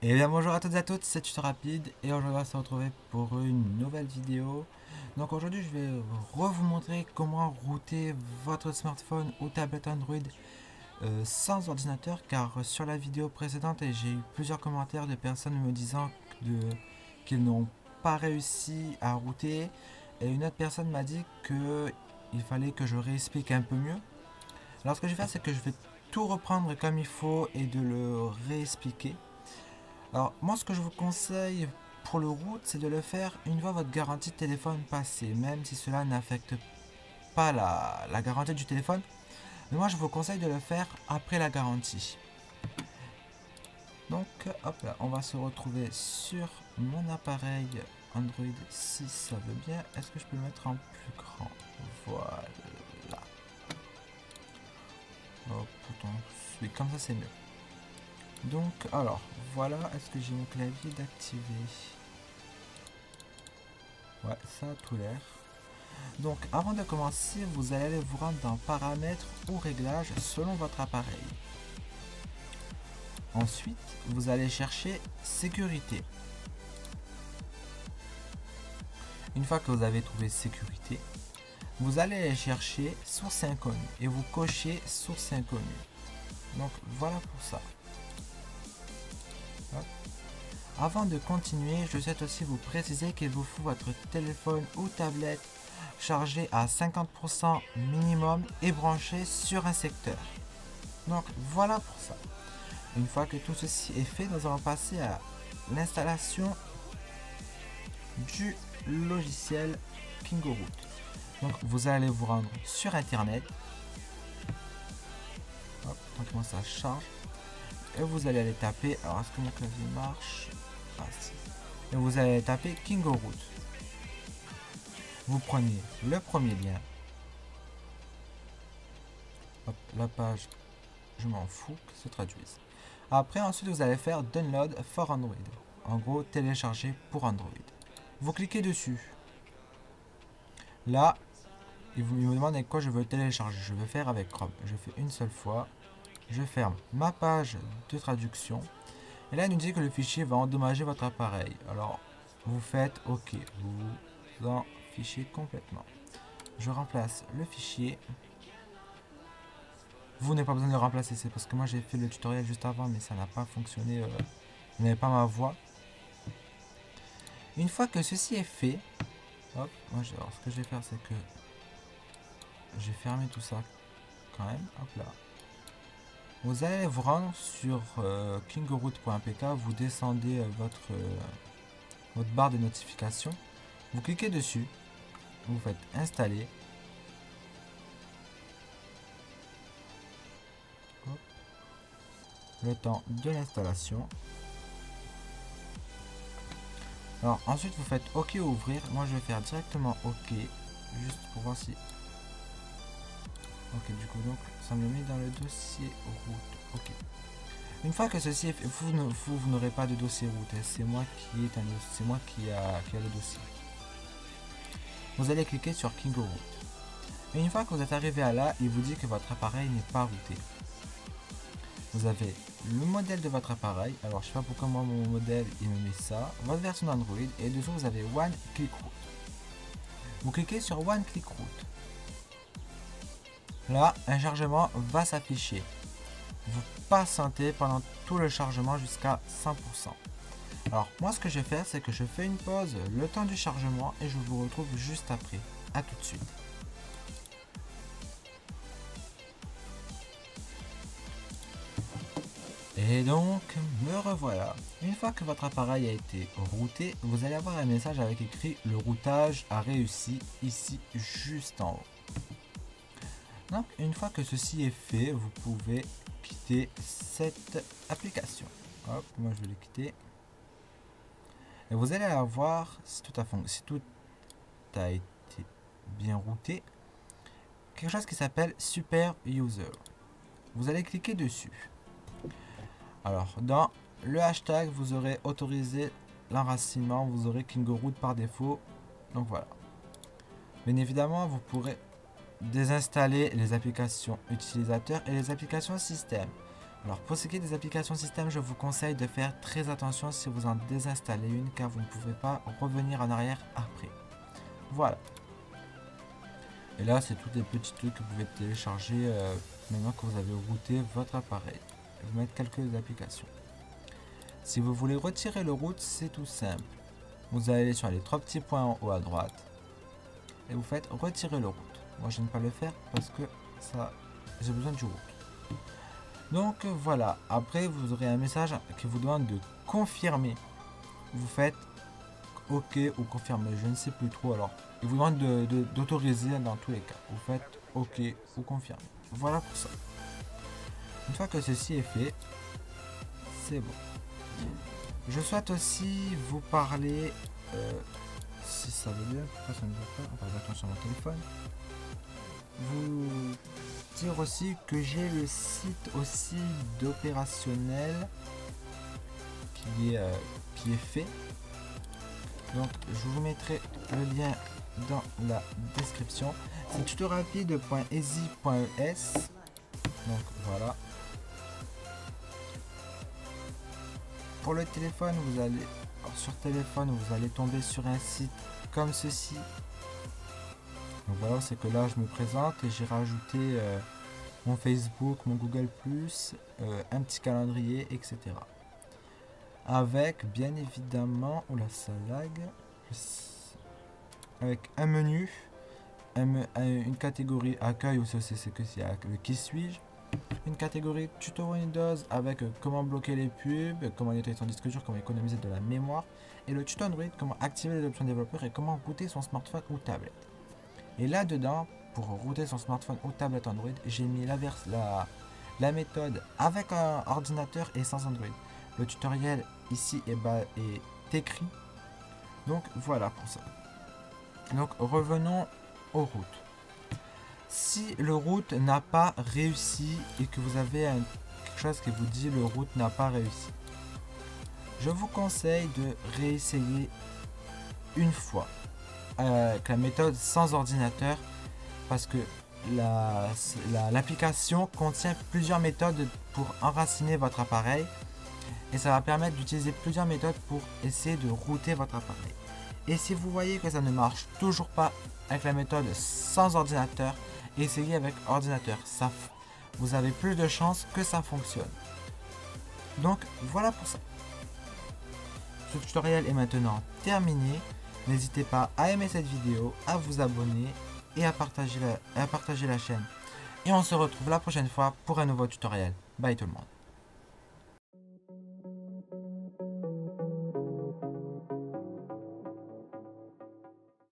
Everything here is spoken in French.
Et bien bonjour à toutes et à toutes, c'est Tuto Rapide et aujourd'hui on va se retrouver pour une nouvelle vidéo. Donc aujourd'hui je vais vous montrer comment router votre smartphone ou tablette Android sans ordinateur, car sur la vidéo précédente j'ai eu plusieurs commentaires de personnes me disant qu'ils n'ont pas réussi à router, et une autre personne m'a dit qu'il fallait que je réexplique un peu mieux. Alors ce que je vais faire, c'est que je vais tout reprendre comme il faut et de le réexpliquer. Alors, moi, ce que je vous conseille pour le route, c'est de le faire une fois votre garantie de téléphone passée, même si cela n'affecte pas la garantie du téléphone. Mais moi, je vous conseille de le faire après la garantie. Donc, hop là, on va se retrouver sur mon appareil Android si ça veut bien. Est-ce que je peux le mettre en plus grand? Voilà. Oh, pourtant, oui, comme ça, c'est mieux. Donc, alors, voilà, est-ce que j'ai mon clavier d'activer? Ouais, ça a tout l'air. Donc, avant de commencer, vous allez aller vous rendre dans Paramètres ou Réglages selon votre appareil. Ensuite, vous allez chercher Sécurité. Une fois que vous avez trouvé Sécurité, vous allez aller chercher Source inconnue et vous cochez Source inconnue. Donc, voilà pour ça. Hop. Avant de continuer, je souhaite aussi vous préciser qu'il vous faut votre téléphone ou tablette chargé à 50% minimum et branché sur un secteur. Donc voilà pour ça. Une fois que tout ceci est fait, nous allons passer à l'installation du logiciel Kingo Root. Donc vous allez vous rendre sur internet. Hop, tranquillement ça charge. Et vous allez aller taper. Alors est-ce que mon clavier marche? Ah si. Et vous allez taper Kingo Root. Vous prenez le premier lien. Hop, la page, je m'en fous que se traduise. Après, ensuite, vous allez faire Download for Android. En gros, télécharger pour Android. Vous cliquez dessus. Là, il me demande avec quoi je veux télécharger. Je vais faire avec Chrome. Je fais une seule fois. Je ferme ma page de traduction. Et là, il nous dit que le fichier va endommager votre appareil. Alors, vous faites OK. Vous en fichez complètement. Je remplace le fichier. Vous n'avez pas besoin de le remplacer, c'est parce que moi j'ai fait le tutoriel juste avant, mais ça n'a pas fonctionné. Vous n'avez pas ma voix. Une fois que ceci est fait, hop, alors, ce que je vais faire, c'est que je vais fermer tout ça quand même. Hop là. Vous allez vous rendre sur kingoroot.pk, vous descendez votre barre de notification, vous cliquez dessus, vous faites installer. Hop. Le temps de l'installation. Alors ensuite vous faites OK ouvrir. Moi je vais faire directement OK, juste pour voir si... OK, du coup donc ça me met dans le dossier route. OK. Une fois que ceci est fait, vous n'aurez pas de dossier route, c'est moi qui a le dossier. Vous allez cliquer sur Kingo Root. Et une fois que vous êtes arrivé à là, il vous dit que votre appareil n'est pas routé. Vous avez le modèle de votre appareil. Alors je sais pas pourquoi moi mon modèle il me met ça. Votre version d'Android et dessous vous avez One Click Root. Vous cliquez sur One Click Root. Là, un chargement va s'afficher. Vous patientez pendant tout le chargement jusqu'à 100%. Alors moi ce que je vais faire, c'est que je fais une pause le temps du chargement et je vous retrouve juste après. A tout de suite. Et donc, me revoilà. Une fois que votre appareil a été routé, vous allez avoir un message avec écrit « Le routage a réussi » ici juste en haut. Donc, une fois que ceci est fait, vous pouvez quitter cette application. Hop, moi je vais le quitter. Et vous allez avoir, si tout a été bien routé, quelque chose qui s'appelle Super User. Vous allez cliquer dessus. Alors, dans le hashtag, vous aurez autorisé l'enracinement, vous aurez Kingo Root par défaut. Donc voilà. Bien évidemment, vous pourrez désinstaller les applications utilisateurs et les applications système. Alors pour ce qui est des applications système, je vous conseille de faire très attention si vous en désinstallez une, car vous ne pouvez pas revenir en arrière après. Voilà. Et là, c'est tous des petits trucs que vous pouvez télécharger maintenant que vous avez routé votre appareil. Je vais vous mettre quelques applications. Si vous voulez retirer le root, c'est tout simple. Vous allez sur les trois petits points en haut à droite et vous faites retirer le root. Moi, je n'aime pas le faire parce que ça, j'ai besoin du root. Donc voilà. Après, vous aurez un message qui vous demande de confirmer. Vous faites OK ou confirmer, je ne sais plus trop. Alors, il vous demande d'autoriser dans tous les cas. Vous faites OK ou confirmer. Voilà pour ça. Une fois que ceci est fait, c'est bon. Je souhaite aussi vous parler, si ça veut bien, pourquoi ça ne veut pas, on va attendre sur mon téléphone. Vous dire aussi que j'ai le site aussi d'opérationnel qui est fait. Donc je vous mettrai le lien dans la description. C'est tutorapide.easy.es. Donc voilà. Pour le téléphone, vous allez sur téléphone, vous allez tomber sur un site comme ceci. Donc voilà, c'est que là je me présente et j'ai rajouté mon Facebook, mon Google+, un petit calendrier, etc. Avec bien évidemment, oula ça lag, avec un menu, une catégorie accueil où c'est que c'est le qui suis-je, une catégorie tuto Windows avec comment bloquer les pubs, comment nettoyer son disque dur, comment économiser de la mémoire, et le tuto Android, comment activer les options développeurs et comment router son smartphone ou tablette. Et là dedans, pour router son smartphone ou tablette Android, j'ai mis la méthode avec un ordinateur et sans Android. Le tutoriel ici est écrit. Donc voilà pour ça. Donc revenons au root. Si le root n'a pas réussi et que vous avez quelque chose qui vous dit le root n'a pas réussi, je vous conseille de réessayer une fois avec la méthode sans ordinateur, parce que l'application contient plusieurs méthodes pour enraciner votre appareil et ça va permettre d'utiliser plusieurs méthodes pour essayer de router votre appareil. Et si vous voyez que ça ne marche toujours pas avec la méthode sans ordinateur, essayez avec ordinateur. Vous avez plus de chances que ça fonctionne. Donc voilà pour ça. Ce tutoriel est maintenant terminé. N'hésitez pas à aimer cette vidéo, à vous abonner et à partager la chaîne. Et on se retrouve la prochaine fois pour un nouveau tutoriel. Bye tout le monde.